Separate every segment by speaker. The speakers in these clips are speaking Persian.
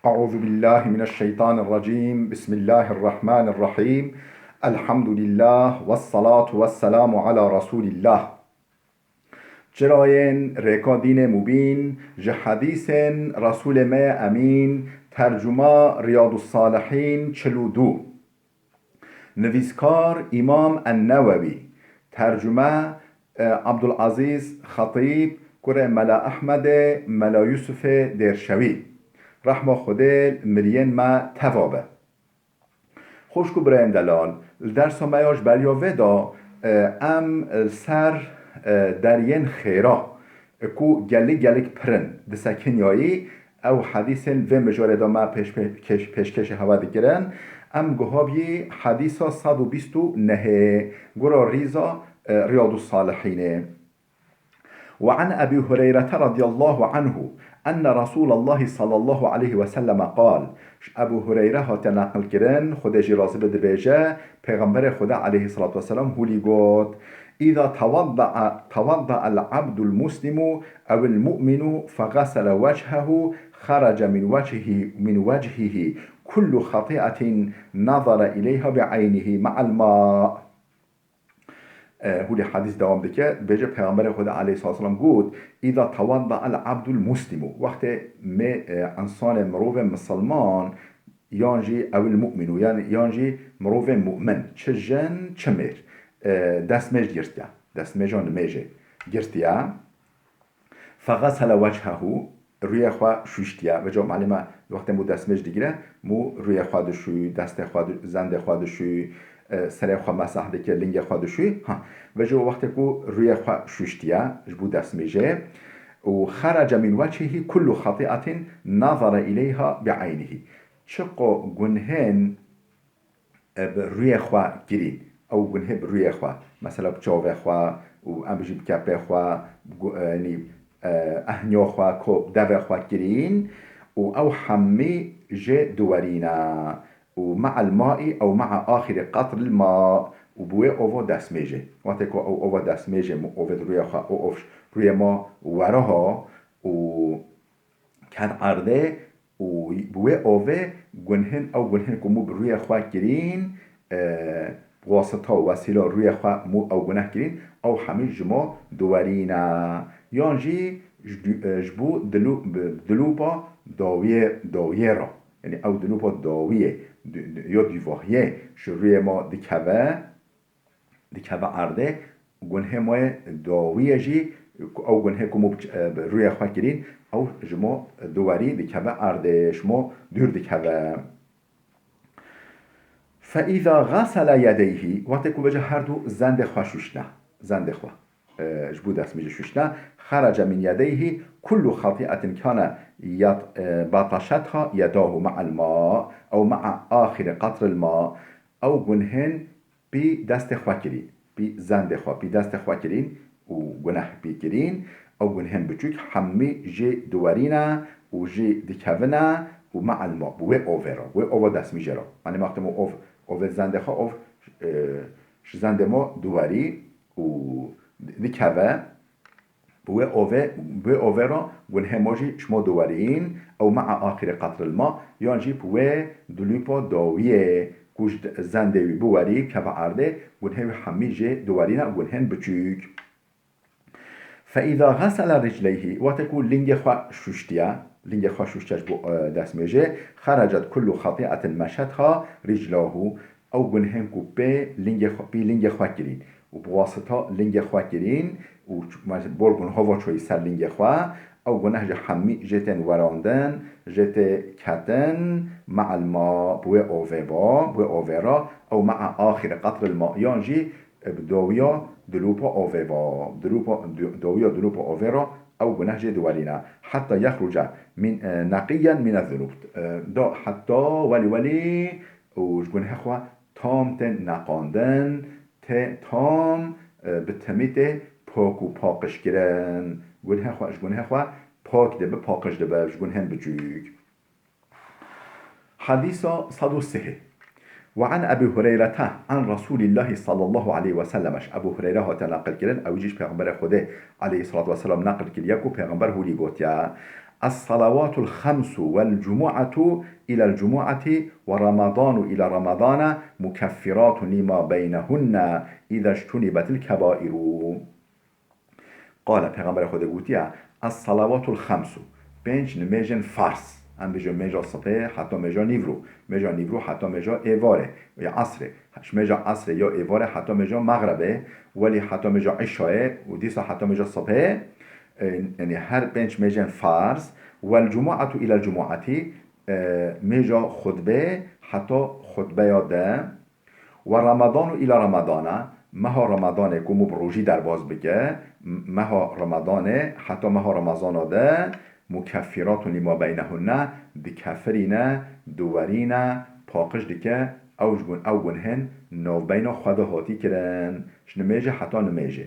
Speaker 1: أعوذ بالله من الشيطان الرجيم بسم الله الرحمن الرحيم الحمد لله والصلاة والسلام على رسول الله جراين ريكا دين مبين جحديث رسول ما أمين ترجمة رياض الصالحين چلودو نویسکار امام النووي ترجمه عبدالعزيز خطيب كره ملا أحمد ملا يوسف درشوي رحمه خدا مرین ما توابه خوشکو برای دلال درس میاش بریا ودا ام سر درین خیرا کو گلیک پرن دسکنیایی او حدیث و مجارد ما پیشکش هوا دگرن ام گهابی حدیثا 129 گرا ریزا رياض الصالحين. وعن أبي هريرة رضي الله عنه أن رسول الله صلى الله عليه وسلم قال أبو هريرة تنقل كرن خدا جراسي بدبيجة پیغمبر خدا عليه الصلاة والسلام هولي قوت إذا توضأ العبد المسلم أو المؤمن فغسل وجهه خرج من وجهه كل خطيئة نظر إليها بعينه مع الماء. هولی حدیث دوام دکه بجه پیغمبر خدا علیه الصلاة والسلام گود اذا توضأ العبد المسلم وقت انسان مروف مسلمان یانجی او المؤمن یانجی مروف مؤمن چه جن چه میر دستمج گرتیا دستمجان میجه گرتیا فغسل وجهه روی خواه شوشتیا و جا معلومه وقت مو دستمج دیگره مو روی خواه دشوی دست خواه زند خواه دشوی سر خواه مسح دکه لنگ خواه دشوی و جو وقت کو روی خواه شوشتیا جبو دست میجه و خرج من وجهه كل خطيئة نظر إليها بعينه چقو گنهن روی خواه گرین او گنه روی خواه مثلا بچاوه خواه و ام بجیب کپه خواه یعنی اهنیا خواه کو دوه خواه گرین و او همه جه دورینا ومع الماء أو مع آخر قطر الماء وبوي أوفو دسميجي واتكو أو أوفو دسميجي مو أوفو رويخا أو أوفش روي ما وراها و كان عرضه وبوي أوفو جنهن أو جنهن كمو بروي خوا كرين واسطة وسيلة روي خوا مو أو جنه كرين أو حمي جمو دوارينا يانجي جبو دلوبا داويرا يعني أو دلوبا داوية یا دیواهیه شروع ما دکوه عرده گنه ما داویه جی او گنه کمو روی خواه کرین او جما دواری دکوه عرده شما دور دکوه فاذا غسل يديه وقتی که بجه هر دو زند خواه شوشنه زند خواه جبو دست میجه شوشنه خرج من يديه كل خطيئة كان بطشتها يداه مع الماء أو مع آخر قطر الماء أو جنهن بدست خواكرين بزند خوا بدست خواكرين وجنه بكرين أو جنهن بچوك حمي جي دوارينا وجي دكافنا ومع الماء بوي أوفرا بوي أوفر دست ميجرا يعني ما اختمو أوفر زند خوا أوف زند ما دواري و دكافا بوي أوفرا ونهموجي شمو دوارين أو مع آخر قطر الماء يانجي بوي دلوبا داوية كوش زندوي بواري كفا عرده ونهم حميجي دوارينا ونهن بچوك فإذا غسل رجليه وتكون لنجي خوا شوشتيا لنجي خوا شوشتيا بو دست ميجي خرجت كل خطيئة مشتها رجلاه أو ونهم كو بي لنجي خوا كرين وبواسطة لنجي خوا كرين و بولگون هوا چوی سر لنگ خواه او گناه جه حمی جتن وراندن جت کتن مع الماء بوی اوورا او مع آخر قطر الماء یانجی بدویا دلوپا اوورا دویا دلوپا اوورا او گناه جه دوالينا حتى يخرج من نقيا من الذنوب دا حتى ولي و گناه خواه تام تن نقاندن تام بتمیت پاک و پاکش گرن گنه خواه پاک دبه پاکش دبه گنه بجوگ حديث 103 وعن أبي هريرة عن رسول الله صلى الله عليه وسلم أبو هريرة تنقل كرن أو جيش پیغمبر خده عليه الصلاة والسلام نقل كريكو پیغمبر هولي قوتيا الصلوات الخمس والجمعة إلى الجمعة ورمضان إلى رمضان مكفرات لما بينهن إذا اجتنبت الكبائر. قال پیغمبر خدا گوتیا الصلوات الخمس 5 نماز فرض ام بجا مجا صبح حتی مجا نیورو حتی مجا ایواره یا عصر مجا عصر یا ایواره حتی مجا مغربه ولی حتی مجا عشاء و دیسا حتی مجا صبح یعنی هر 5 مجا فرض و الجمعة الى الجمعة مجا خطبه حتی خطبه یاده و رمضان الى رمضان ماه رمضان که مبروجی در باز بگه ماه رمضان حتی ماه رمضان ده مکفرات لما بینهن دکفرین دوورین پاقش دکه او گنهن نو بین خدا هاتی کرن نمیجه حتی نمیجه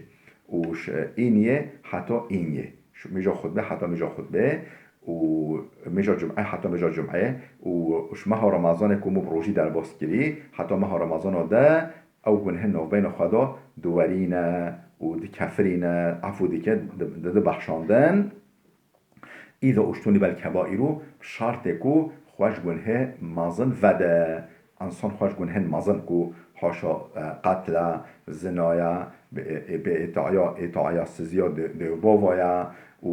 Speaker 1: وش اینیه حتی اینیه میجا خطبه حتی میجا خطبه و میجا جمعه حتی میجا جمعه وش ماه رمضان که مبروجی در باز کری حتی ماه رمضان ده او گنهن نو بین خدا دوورین و دکفرین عفو دیگه ده بخشاندن ایده اشتونی بل کبائرو شرط کو خوش گنه مازن وده انسان خوش گنه مازن کو حاشا قتل زنایا به اطاعیا سزیا ده باوایا و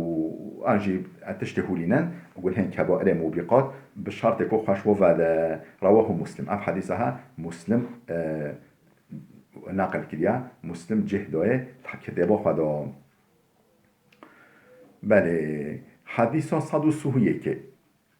Speaker 1: انجی تشتهولینن گنه کبائر موبقات به شرط کو خوش وده رواه مسلم اف حدیثها مسلم نقل کریا مسلم جهدای کتابا خدا. بله حديث صدو سهيك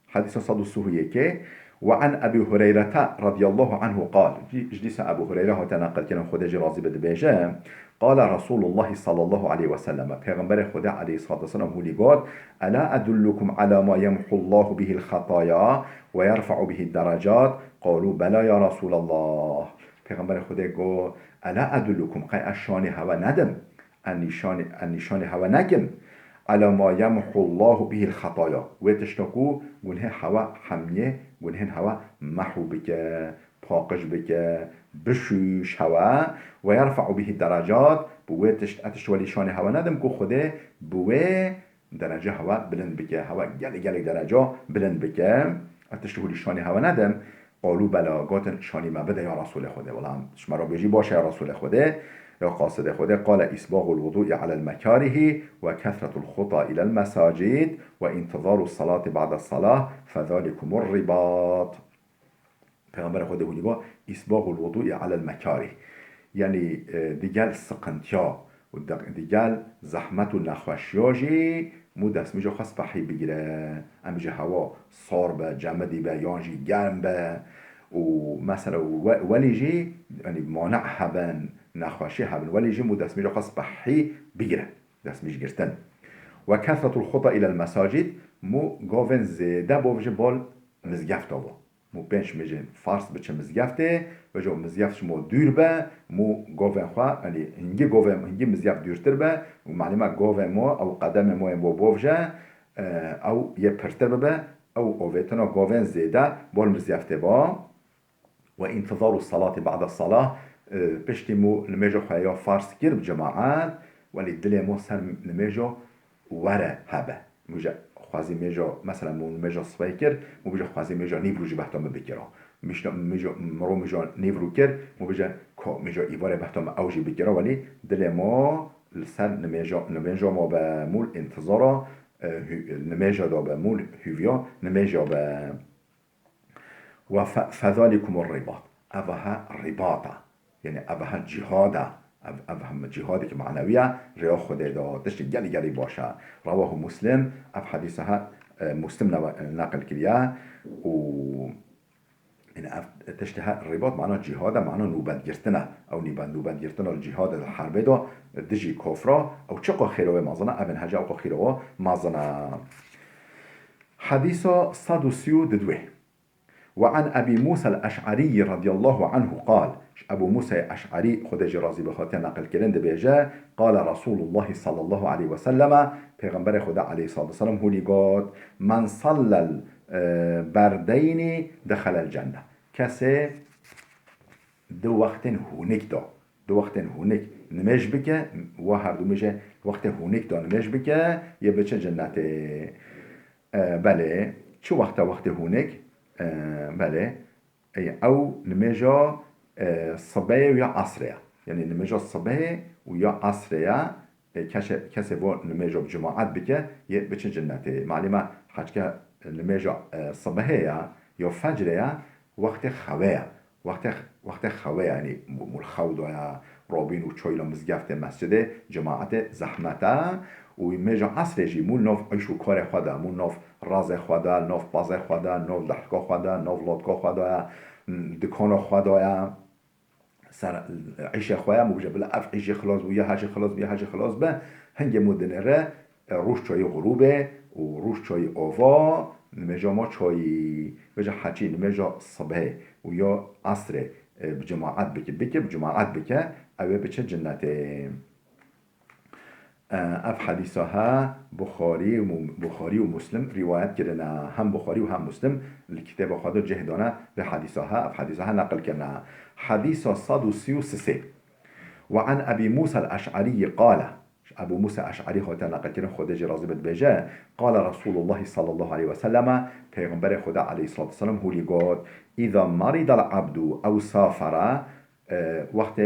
Speaker 1: حديث صدو سهيك وعن أبي هريرة رضي الله عنه قال جلس أبو هريرة تنقل كنا خدا جرازي بدبيجا قال رسول الله صلى الله عليه وسلم پیغمبر خدا عليه الصلاة والسلام هو قال ألا أدلكم على ما يمحو الله به الخطايا ويرفع به الدرجات قالوا بلى يا رسول الله پیغمبر خدا قال ألا أدلكم قای اشانی هوا ندم النشان هوا نگم على ما يمحو الله به الخطايا وتشتكو گنه هوا حمیه گنه هوا محو بك پاقش بك بشوش هوا ويرفع به الدرجات بوتشت اتشولي شان هوا ندم کو خوده بوه درجه هوا بلند بك هوا گل درجه بلند بك اتشولي شان هوا ندم قالوا بلا قاتن شانی ما بده یا رسول خوده والله شما را بيجي باشه یا رسول خوده یا قاصد خوده قال إسباغ الوضوء على المكاره وكثرة الخطى إلى المساجد وانتظار الصلاة بعد الصلاة فذلكم الرباط. پیغمبر خوده هونیگا إسباغ الوضوء على المكاره یعنی دیگل سقنتیا و دیگل زحمت و نخوشیاجی مو دست میجا خواست بحی بگیره امیجا هوا صار به جمدی به یانجی گرم به و مثلا ولیجی یعنی مانع هبن نخوشی هبن ولیجی مو دست میجا خواست بحی بگیره دست میج گرتن و کثرت الخطا الى المساجد مو گاون زیده باوجه بال مزگفت آوا مو پنج میجه فارس بچه مزگفته و جو مزگفتش مو دور به مو گاون خواه یعنی هنگی مزگفت دورتر به و معلومه گاون مو او قدم مو باوجه او یه پرتر به او اویتنا گاون زیده بال مزگفته با و انتظار الصلاة بعد الصلاة پشتی مو نمیجا خواه فارس گیر بجماعات ولی دلی مو سر نمیجا وره هبه موجه خوازی میجا مثلا مو نمیجا صبای کرد مو بجا خوازی میجا نیبروجی بحتام بگیرا مرو میجا نیبرو کرد مو بجا میجا ایواره بحتام اوجی بگیرا ولی دلی مو سر نمیجا ما به مول انتظارا نمیجا دا به مول هیویا نمیجا به و فذالکم الرباط اوها رباطه یعنی اوها جهاده اوها جهادی که معنویه ریا خوده دا دشت گلی باشه رواه مسلم اف حدیثها مسلم نقل کریه و این تشتها رباط معنا جهاده معنا نوبت گرتنه او نوبت گرتنه الجهاد الحربه دا دجی کفرا او چقا خیروه مازنه ابن حجا او خیروه مازنه حديث 132 وعن أبي موسى الأشعري رضي الله عنه قال أبو موسى الأشعري خدج رازي بخاطر نقل كلند بيجا قال رسول الله صلى الله عليه وسلم پیغمبر خدا عليه الصلاة والسلام هو قال من صلى البردين دخل الجنة كسي دو وقت هونيك دو وقت هونيك نمش بك و هر دو میشه وقت هونيك دا نمش بك یه بچه جنته بله چه وقت هونك بله او نمجا صبح ويا عصرية يعني نمجا الصبح ويا عصرية کسی با نمجا بجماعت بکه یه بچه جنته معلومه حاجة نمجا صبحية یا فجرية وقت خواه وقت خواه يعني ملخود یا رابين و چويلا مزگفت مسجد جماعت زحمته و میجا عصر جی مول نوف ایشو کار خدا مول نوف راز خدا نوف باز خدا نوف لحکا خدا نوف لطکا خدا دکان خدا سر عيش خوايا موجب بلا اف عيش خلاص ويا حاجه خلاص بيا حاجه خلاص به هنگ مدنره روش چای غروبه و روش چای آوا نمجا ما چای بجا حچی نمجا صبح و یا عصر بجماعت بکه بجماعت بکه اوه بچه جنته اف حديثها بخاري ومسلم روايات كرنا هم بخاري وهم مسلم الكتاب خدا جهدانا بحديثها اف حديثها نقل كرنا حديث صاد سي وعن ابي موسى الاشعري قال ابو موسى الاشعري خدا نقل كرنا خدا جرازي بجا قال رسول الله صلى الله عليه وسلم پیغمبر خدا عليه الصلاه والسلام هو قال اذا مرض العبد او سافر وقت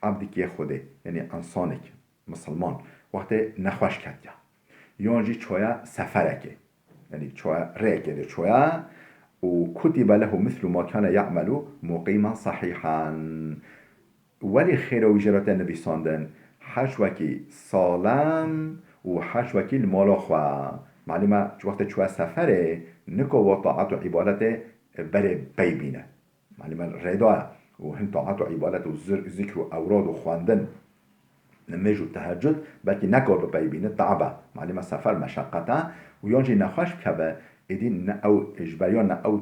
Speaker 1: عبدك خدا يعني انسانك مسلمان وقت نخوش کرد یانجی چویا سفره که یعنی چویا ریکه ده چویا و کتب له مثل ما كان يعمل مقيما صحيحا ولی خیر و جرات نبی ساندن حشوکی سالم و حشوکی المالا خوا معلومه وقت چویا سفره نکو و طاعت و عبادت بره بیبینه معلومه ریدایه و هم طاعت و عبادت و ذکر و اوراد و خواندن نمجو التهجد بلكي نكور ببيبين تعبا معلمة سفر مشقته ويونجي نخوش كبه إدين أو إجباريون أو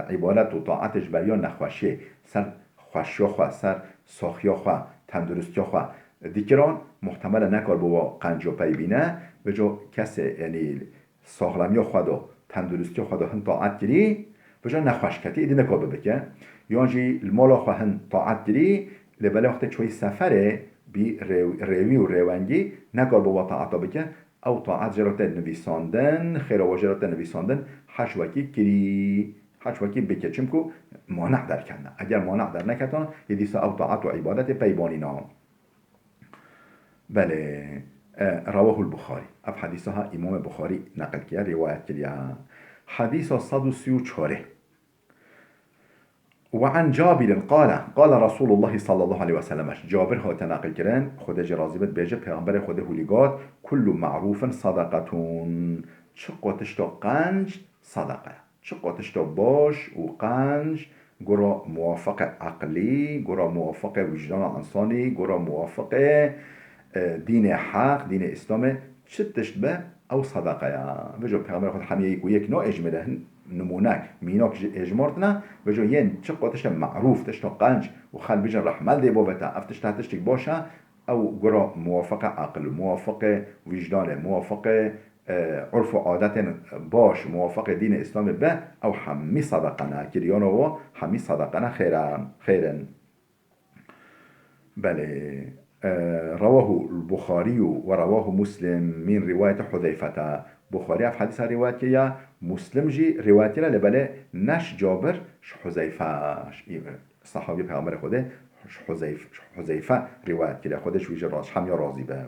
Speaker 1: عبادات وطاعات إجباريون نخوشيه سر خوشيو خوا سر ساخيو خوا تندرستيو خوا ديكران محتمل نكور بوا قنجو بيبينه بجو كسي يعني ساغلميو خوا دو تندرستيو خوا دو هن طاعات كري بجو نخوش كتي إدين نكور ببكه يونجي المالا خوا هن طاعات كري لبلا وقت شوي سفره بی روی و روانگی نکار با طاعتا بکن او طاعت جرات نویساندن خیر و جرات نویساندن حشوکی کری حشوکی بکن چمکو مانع در کنه اگر مانع در نکتان یه دیسا او طاعت و عبادت پیبانی نام بله رواه البخاري اف حدیثها امام بخاری نقل کرد روایت کرد حدیث 134 وعن جابر قال رسول الله صلى الله عليه وسلم جابر هو تناقل كران خود جرازبت بيجه پیغمبر خود هوليگات كل معروف صدقتون چقوتش تو قنج صدقه چقوتش تو باش و قنج گرا موافق عقلی گرا موافق وجدان انسانی گرا موافق دین حق دین اسلام چتش به او صدقه بجو پیغمبر خود همیه یک نوع اجمله نمونك مينوك اجمرتنا بجو ين چقو تشت معروف تشت قنج وخل بيجن رحمل دي بوبتا افتش تحتشتك باشا او قرا موافق عقل موافق وجدان موافق عرف وعادات باش موافق دين اسلام به او حمي صدقنا كريانو و حمي صدقنا خيرا بله رواه البخاري ورواه مسلم من رواية حذيفة بخاري في حديث رواية كيا مسلم جي رواية لبلا نش جابر حذيفة صحابي پیغمبر خوده حذيفة رواية كيا خودش ويجي راش هم يا راضي به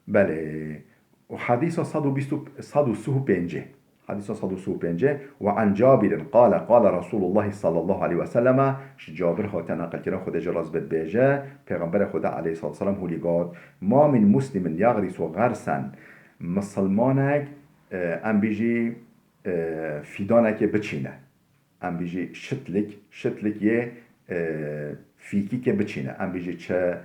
Speaker 1: بله وحديث 135 حديث 135 وعن جابر قال رسول الله صلى الله عليه وسلم جابر هات نقل كده خود جراز بد بيجا پیغمبر خدا عليه الصلاه والسلام هو لقاد ما من مسلم يغرس غرسا مسلمانك ام بيجي فيدانك بچينه ام بيجي شتلك يه فيكي که بچينه ام بيجي چه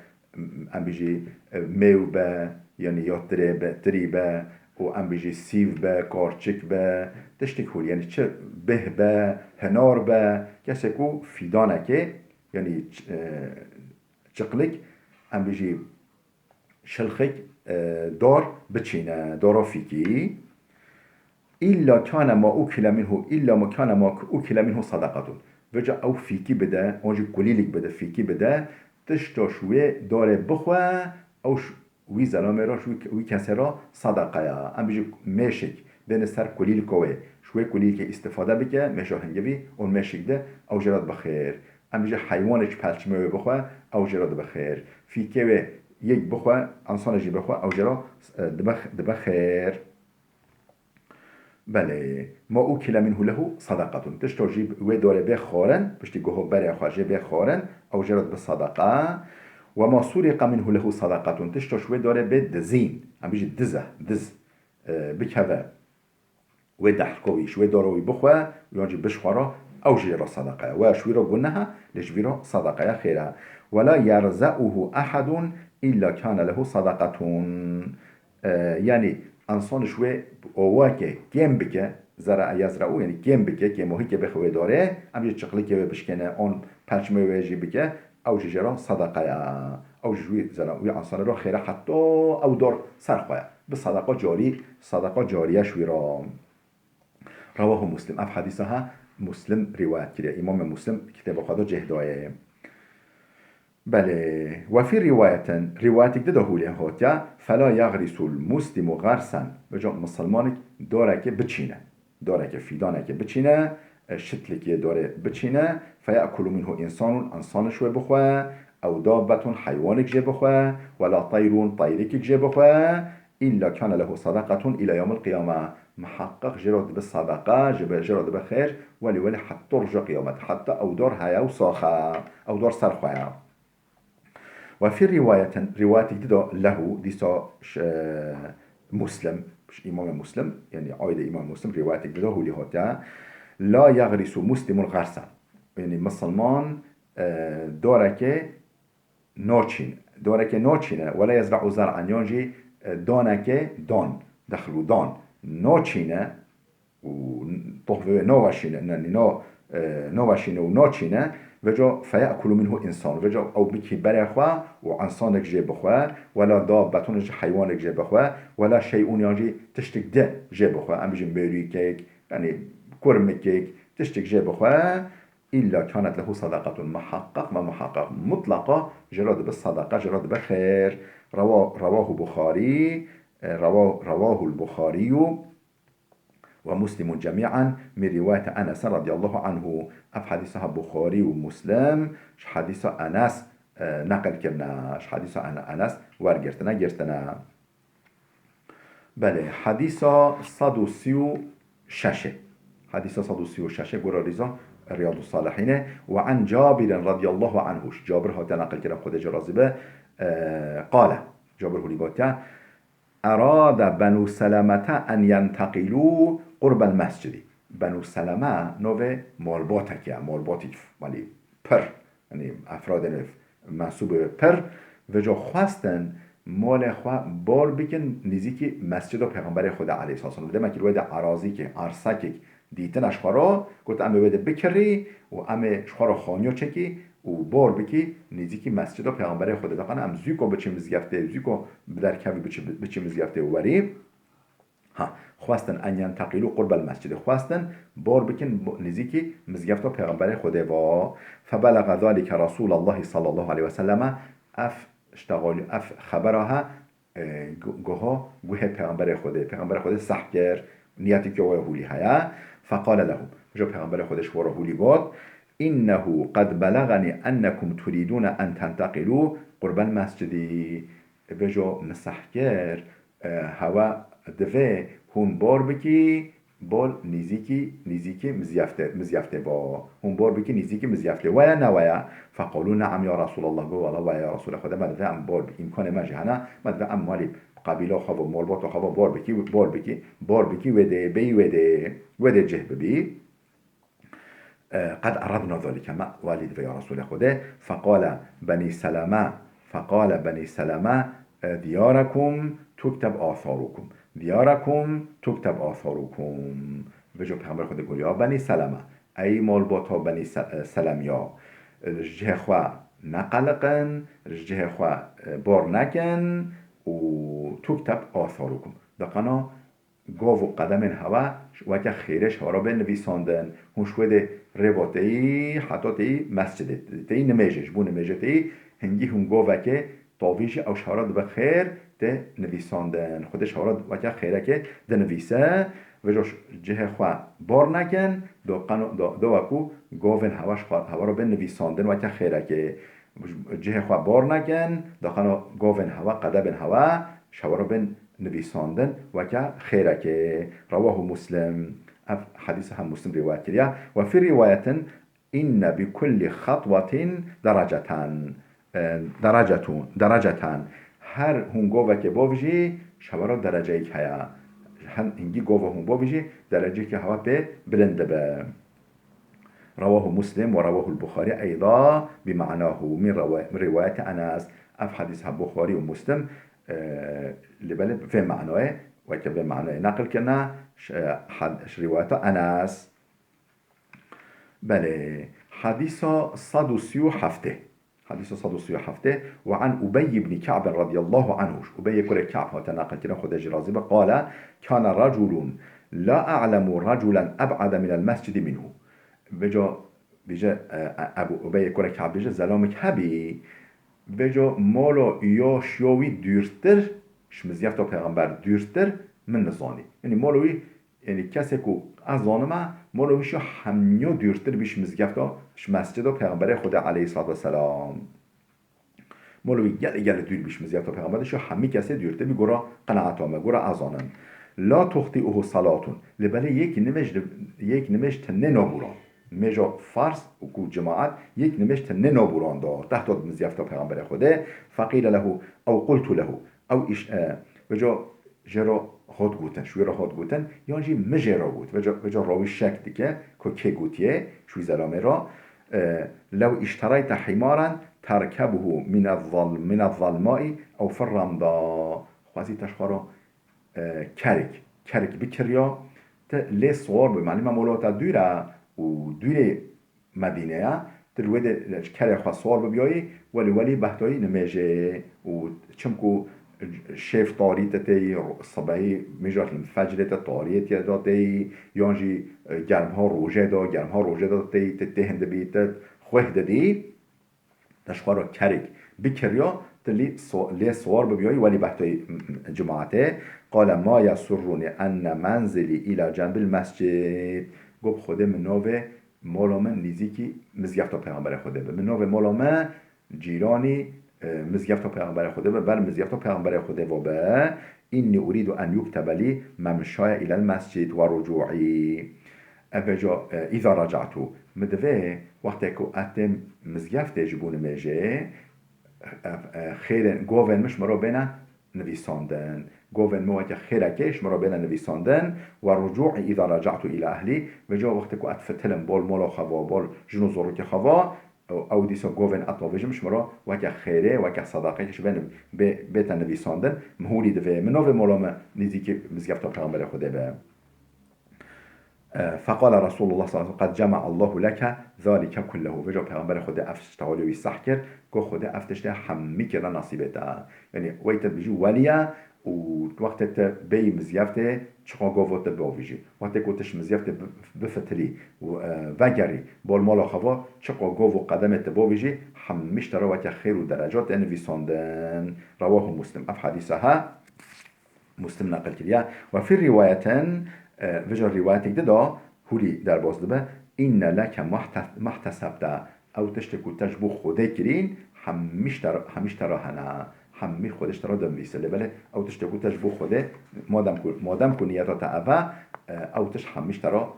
Speaker 1: ام بيجي ميوبه يعني يطرب تريبه و ام بيجي سيف به کارچک به تشتك هول يعني چه به به هنار به کسی کو فیدانه که يعني چقلك ام بيجي شلخك دار بچينه دارا فيكي إلا كان ما أكل منه صدقة وجا أو فيكي بدا أنجي قليلك بدا فيكي بدا تشتا شوية دار بخواه أو وی زلامه را وی کسی را صدقه ام بیجی میشک دن سر کلیل کوه شوی کلیل که استفاده بکه مشا هنگوی اون مشیده او جراد بخیر امیجه حیوانش پلچمه بخواه او جراد بخیر فیکه یک بخواه انسانجی بخواه او جراد بخیر بله ما او کلا منه له صدقتون تشتو جيب ودوره بخورن بشتي جوه بري خواجه بخورن او جرد بالصدقه وما سرق منه له صدقتون تشتو شوي دوره بدزين عم بيجي دز بكذا ودحكوي شوي دوروي بخوا ويجي بشخورا او جرى صدقه وشوي رو قلناها لجبيرو صدقه خيرها ولا يرزقه احد الا كان له صدقتون يعني انسان شوی اوواکه گم بکه زرع یزرعو یعنی گم بکه که موهی که بخواه داره هم یه چقلی که بشکنه اون پلچمه ویجی بکه او جرا صدقه او جوی زرعوی انسان را خیره حتی او دار سرخواه به صدقه جاریه شوی را رواه مسلم اف حدیثه ها مسلم روایت کرده امام مسلم کتاب خدا جهدایه بله وفي رواية كده هولي هوتيا فلا يغرس المسلم غرسا بجا مسلمانك دورك بچينه دورك فيدانك بچينه شتلك دور بچينه فيأكل منه إنسان شوي بخواه أو دابة حيوانك جي بخواه ولا طيرك جي بخواه إلا كان له صدقة إلى يوم القيامة محقق جرد بالصدقة جرد بخير ولي حتى رجع قيامة حتى أو دور هيا وصاخا أو دور سرخواه وفي رواية جديدة له ديسا مسلم إمام مسلم يعني عايدة إمام مسلم رواية جديدة هو لهاتا لا يغرس مسلم غرسا يعني مسلمان دارك نوچين ولا يزرع زرعا ينجي دانك دان دخلو دان نوچين وطهوه نواشين ونوچين وجا فيأكل منه إنسان وجا أو بكي برخوا وعنصانك جي بخوا ولا دابتونك حيوانك جي بخوا ولا شيء ينجي تشتك ده جي بخوا أم بيجن بيريكيك يعني كرمكيك تشتك جي بخوا إلا كانت له صدقة محقق ما محقق مطلقة جراد بالصدقة جراد بخير رواه بخاري رواه البخاري ومسلم جميعا من رواية أنس رضي الله عنه أف حديثها بخاري ومسلم حديث أنس نقل كرنا حديث أنس ورگرتنا بله حديث صدوسيو شاشة حديث صدوسيو شاشة قراريزا رياض الصالحين وعن جابر رضي الله عنه جابر هاتا نقل كرنا خود جرازبه قال جابر هو لباتا أراد بنو سلمة أن ينتقلوا قرب المسجد بنو سلمة نوع مالباتك يعني مالباتك مالی پر يعني أفراد منصوب پر وجا خواستن مال خواه بار بکن نزیکی مسجد پیغمبر خدا علیه السلام ده مکل وید عراضی که عرصک دیتن اشخارا گفت امه وید بکری و امه اشخارا خانیو چکی و بار بکی نزیکی مسجد پیغمبر خدا دقیقا ام زیکو بچه مزگفته زیکو در کوی بچه مزگفته وری ها خواستن ان ينتقلوا قرب المسجد خواستن بار بکن نزیکی مزگفته پیغمبر خدا و فبلغ ذلك رسول الله صلى الله عليه وسلم اف خبرها گوه پیغمبر خدا صح کرد نیتی که هولی هیا فقال لهم جو پیغمبر خودش ورا هولی باد إنه قد بلغني أنكم تريدون أن تنتقلوا قرب المسجد بجو مسحكر هوا دوه هون بار بكي بال نزيكي مزيفته با هون بار بكي نزيكي مزيفته ويا نويا فقالوا نعم يا رسول الله والله ويا رسول خدا ما دفع بار بإمكان ما جهنا ما دفع مالي قبيله خوا مالبات خوا بار بكي وده جهب بي قد أردنا ذلك ما والد يا رسول خدا فقال بني سلمة دياركم تكتب آثاركم وجو پیغمبر خدا گویا بني سلمة أي مالباتا بني سلميا رجه خوا نقلقن رجه خوا بار نکن و تكتب آثاركم دقنا گاو و قدم هوا وکه خیرش ها را بنویساندن هون شوید رواتهی حتی تی مسجد تی نمیجش بو نمیجه تی هنگی هون گاو که تاویش او شهرات بخیر تی نویساندن خودش شهرات وکه خیره که دنویسه و جوش جه خوا بار نکن دو وکو گوون هوا رو بنویساندن و که خیره که جه خوا بار نکن دو گوون هوا قدبن هوا شوا رو بنویساندن و که خیره که رواه مسلم حديث هم مسلم رواية كريا وفي رواية إن بكل خطوة درجتان هر هنگوه که بوجی شورا درجه ای که هنگی گوه هم بوجی درجه که هوا به بلند به رواه مسلم ورواة البخاري أيضا بمعناه من رواية أنس أف حديث البخاري ومسلم لبلد في معناه وكبه معناه نقل كنا رواية أنس بله حديث صدوسيو حفته حديث صدوسيو حفته وعن أبي بن كعب رضي الله عنه أبي كل كعب وتناقل كنا خد جرازبه قال كان رجل لا أعلم رجلا أبعد من المسجد منه بجا أبو أبي كل كعب بجا زلامك هبي بجا مالو ياشيوي دورتر شمزيف تا پیغمبر دورتر من نزانی یعنی مالوی یعنی کسی که از زانمه مالویشو همیو دورتر بیش مزگفتا مسجد و پیغمبر خدا علیه الصلاة والسلام مالوی گل دور بیش مزگفتا پیغمبرشو همی کسی دورتر بی گورا قناعتامه گورا ازانن لا تخطئه صلاتون لبله یک نمش تنه نابوران مجا فرس و کو جماعت یک نمش تنه نابوران دار تحت مزگفتا پیغمبر خدا فقیل له او قلت له او ایش بجا جرا هات گوتن شوی را هات گوتن یا جی مجرا گوت و جا راوی شک دیگه که گوتیه شوی زلامه را لو اشتريت حمارا تركبه من الظلماء او في الرمضاء خوازی تشخارا کرک بکریا لی سوار به معنی مولاتا دوره و دوره مدینه تلوید کرک خواه سوار ببیایی ولی بحتایی نمیجه و چمکو شیف طاریت تی صبحی میجات الفجر طاریت یادتی یانجی گرم ها روزه دا تی هند بیت خواه دادی تشخار کرک بکریا تلی سوار ببیایی ولی بحثی جماعته قال ما یسرونی ان منزلی الى جنب المسجد گفت خوده منوه مولامن نیزیکی مزگفتا پیغمبر خوده به منوه مولامن جیرانی مزگفتا پیغمبر خوده به بر مزگفتا پیغمبر خوده و به اینی اريد ان یکتب لی ممشای الى المسجد و رجوعی افجا اذا رجعتو مدوه وقتی که اتم مزگفت جبون میجه خیر گوون مش مرا بینه نویساندن گوون موقع خیرکش مرا بینه نویساندن و رجوع اذا رجعتو الى اهلی و جا وقتی که اتفتلم بال مولا خوا بال جنو زورک خوا او دیسا گوون اطلاویجم مش مرا وقت خیره وقت صداقه کش بین بیت نویساندن مهولی دوه منو مولا نیزی که مزگفت پیغمبر خوده به فقال رسول الله صلى الله عليه وسلم قد جمع الله لك ذلك كله وجا پیغمبر خود افتش تعالی و صح کرد که خود افتش ده همه کرده نصیبه یعنی وقت بيجي ولیا و وقت بی مزیفته چقا گووت باویجی وقت کوتش مزیفته بفتری و گری بال مالا خوا چقا گوو قدمت باویجی همش ترا وقت خیر و درجات نویساندن رواه مسلم اف حدیثها مسلم نقل کرده و فی روایتن وجا روایت دا هولی در باز دبه این لک محتسبته او تشتکو تجبو خوده کرین همیش ترا هنه همی خودش ترا دنویسه لبله او تشتکو تجبو خوده مادم که نیتا تعوه او تش همیش ترا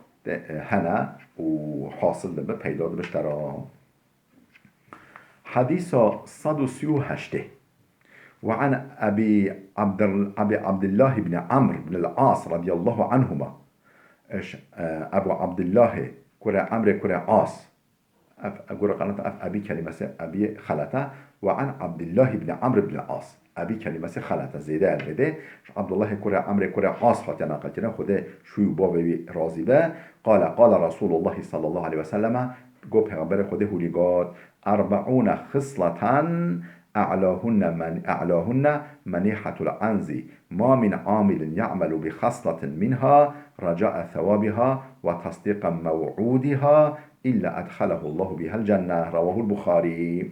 Speaker 1: هنه و حاصل دبه پیدا دبش ترا حدیث 138 وعن أبي عبد الله بن عمرو بن العاص رضي الله عنهما أبو عبد الله كرة عمرو كرة عاص أقول قناة أبي كلمة أبي خلته وعن عبد الله بن عمرو بن العاص أبي كلمة خلته زيادة الغداء عبد الله كرة عمرو كرة عاص خاتنا قلتنا خده شو بابي راضي به قال رسول الله صلى الله عليه وسلم قال پیغمبر خده هوليقات 40 خصلة أعلاهن منيحة العنز ما من عامل يعمل بخصلة منها رجاء ثوابها وتصديق موعودها إلا أدخله الله بها الجنة رواه البخاري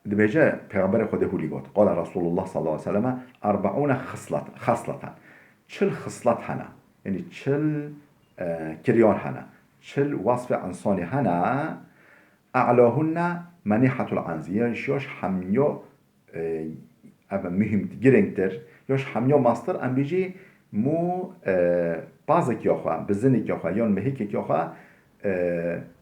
Speaker 1: دبيجة پیغمبر خود هوليغوت قال رسول الله صلى الله عليه وسلم 40 خصلة چل خصلت هنا یعنی چل کریان هنه، چل وصف انسانی هنه. اعلاهن منیحة العنز، یاش همیو مهم گرنگتر، یاش همیو ماستر ام بیجی مو بازک یاخوا بزنک یاخوا یان مهیک یاخوا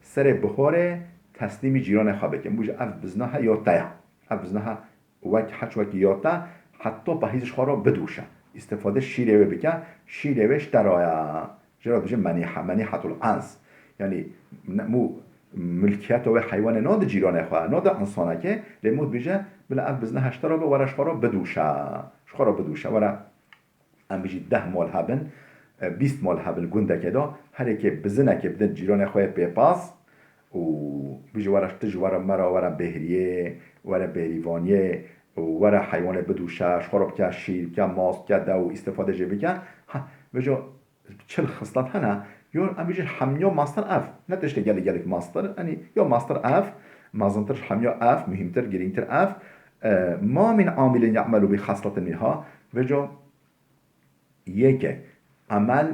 Speaker 1: سر بخوره تسلیم جیران خواه بکن بوجه اف بزنها یاتا، اف بزنها وک حچ وک یاتا حتی بحیزش خواه را بدوشه استفاده شیره بکن، شیره وش درآیا جرا بشه منیحة العنز، یعنی مو ملکیت و حیوان ناد جیران خواه ناد انسانه که لیمود بیجه بلا اف بزنه هشتا را به ورش خواه را بدوشه، شخواه را بدوشه ورا ام بیجی 10 مال هبن 20 مال هبن گنده که دا هر که بزنه که بدن جیران خواه پیپاس و بیجی ورش تج ورا مرا ورا بهریه ورا بهریوانیه ورا حیوان بدوشه شخواه را بکه شیر که ماست که دو استفاده جه بکن بیجی چل خصلت هنه یا ام بیجی همیو ماستر اف نتشته گلک ماستر یعنی یا ماستر اف مازنترش همیو اف مهمتر گرینگتر اف ما من عامل يعمل بخصلة منها وجو یک عمل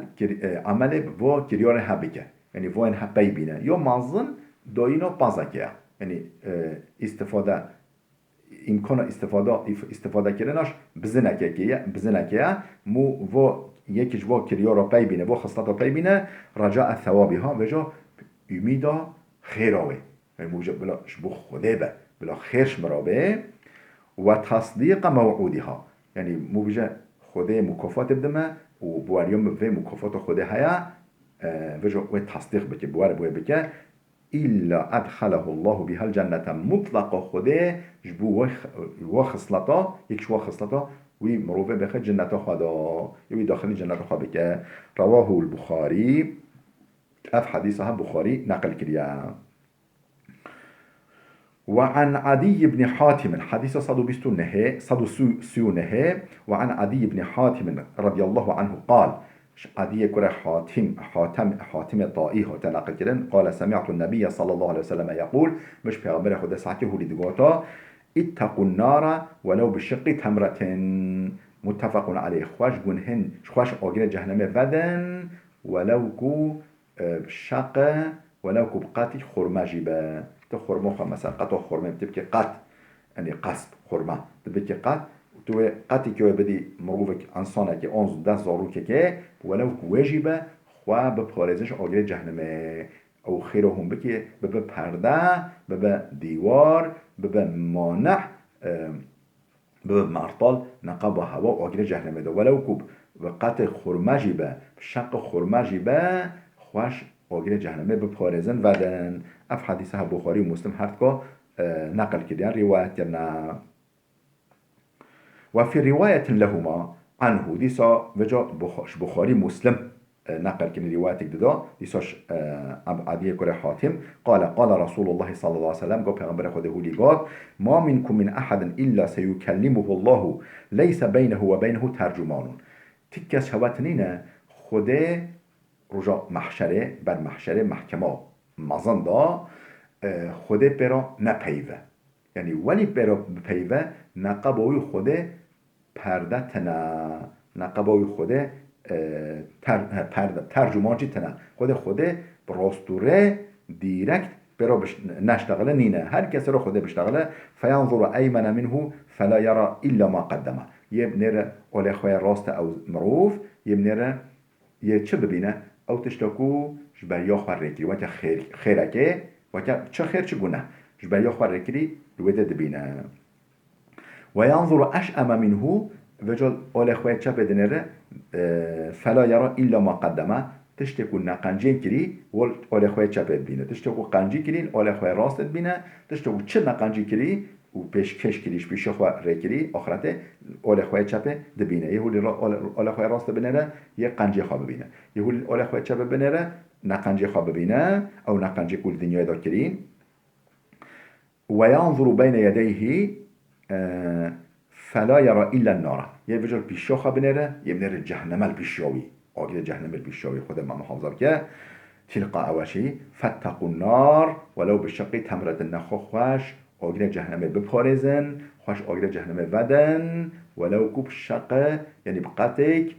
Speaker 1: و کریار هبکه یعنی و این هبی بینه یا مازن داینا بازکه یعنی استفاده امکان استفاده کردنش بزنکه مو و یکیش و کریار پی بینه و خصلت پی بینه رجاء ثوابی ها وجو امیدا خیراوه یعنی موجب بلا شبو خوده به بلا خیرش مرابه و تصدیق موعودی ها یعنی مو بجه خوده مکافات بدمه و بواریوم و مکافات خوده هیا و تصدیق بکه بوار بکه إلا أدخله الله بها الجنة مطلق خوده جبو و خصلتا يكش و خصلتا وي مروفه بخد جنة خدا يوي داخل جنة خدا بكه رواه البخاري اف حديثها بخاري نقل كريا. وعن عدي بن حاتم حديث صدو وعن عدي بن حاتم رضي الله عنه قال عدي كره حاتم طائي تنقل كرن قال سمعت النبي صلى الله عليه وسلم يقول مش پیغمبر خدا ساكي هولي دقوتا اتقوا النار ولو بشق تمرة متفق عليه خوش گنهن خوش آگیر جهنم ودن ولو کو شق ولو کو بقاتي خرمجي با تو خرما خو مثلا قطع خرما بتبكي قط يعني قصب خرما تبكي قط تو قطي كي بدي مروفك انسانه كي 11 زاروكه كي ولو واجبه خو بپاريزش آگیر جهنم او خيرهم بكي بب پرده بب دیوار بب مانع بب معطل نقب هوا آگیر جهنم ده ولو كوب وقت خرمجي با شق خرمجي با خوش آگیر جهنمه بپارزن ودن اف حدیثه بخاری و مسلم هر که نقل کردن روایت کرنا و فی روایت لهما عنه دیسا وجا بخاری مسلم نقل کردن روایت دادا دیساش عدی کره حاتم قال رسول الله صلی الله علیه وسلم گو پیغمبر خود هولی گاد ما منكم من احد الا سيكلمه الله ليس بينه وبينه ترجمان تکه شواتنینه خوده رجا محشره بر محشره محکمه مزن دا خوده برا نپیوه یعنی ولی برا بپیوه نقبوی خوده پرده تنه نقبوی خوده ترجمان چی تنه خوده براستوره دیرکت برا نشتغله نینه هر کسی رو خوده بشتغله فینظر ایمن منه فلا یرا الا ما قدمه یه بنره اولی خواه راست او مروف یه بنره یه چه ببینه او تشتاکو جبریا خواه رکری وکا خیره که وکا چه خیر چه گونه جبریا خواه رکری رویده دبینه و ینظر اشعم منه وجال آل خواه چه بدنره فلا یرا الا ما قدمه تشتاکو نقنجی کری و آل خواه چه ببینه تشتاکو قنجی کری آل خواه راست ببینه تشتاکو چه نقنجی کری و پیش کریش پیش خواه ریکری آخرته آل خواه چپه دبینه یه هولی آل خواه راست ببینه یه قنجی خواه ببینه یه هولی آل خواه چپه ببینه نقنجی خواه ببینه او نقنجی کل دنیای دا کرین و ینظر بین یدیه فلا یرا الا النار یه وجر پیشا خواه ببینه یه بنره جهنم الپیشاوی آگیر جهنم الپیشاوی خود ما محافظه که تلقا اوشی فاتقوا النار ولو بشق تمرة نخوش آگیر جهنمه بپارزن خوش آگیر جهنمه ودن ولو کوب شقه یعنی بقاتک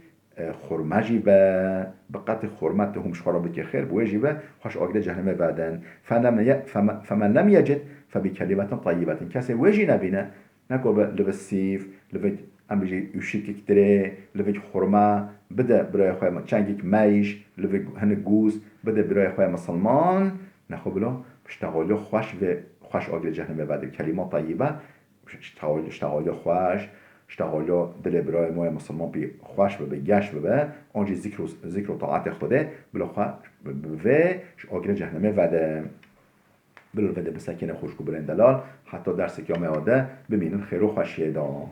Speaker 1: خورما جیبه بقت خورمت هم شخرا که خیر بوی جیبه خوش آگل جهنم بعدن فمن لم يجد فبكلمة طيبة کسی ویجی نبینه نکو لبسیف لبید ام بيجي يشيك كتري لبيج خرما بدا براي خويا تشانجيك مايش لبيج هن جوز بدا براي خويا مسلمان نخو بلو اشتغلوا خوش آگل جهنم بعد كلمة طيبة اشتغلوا خوش اشتغلوا دل براي مويا مسلمان بي خوش ببه جاش ببه آنجي ذكر طاعت خوده بلو خوش ببه آگل جهنم بعد بلو بده بسکین خوشگو برندلال حتی درس کیامه آده ببینن خیر و خوشیه دا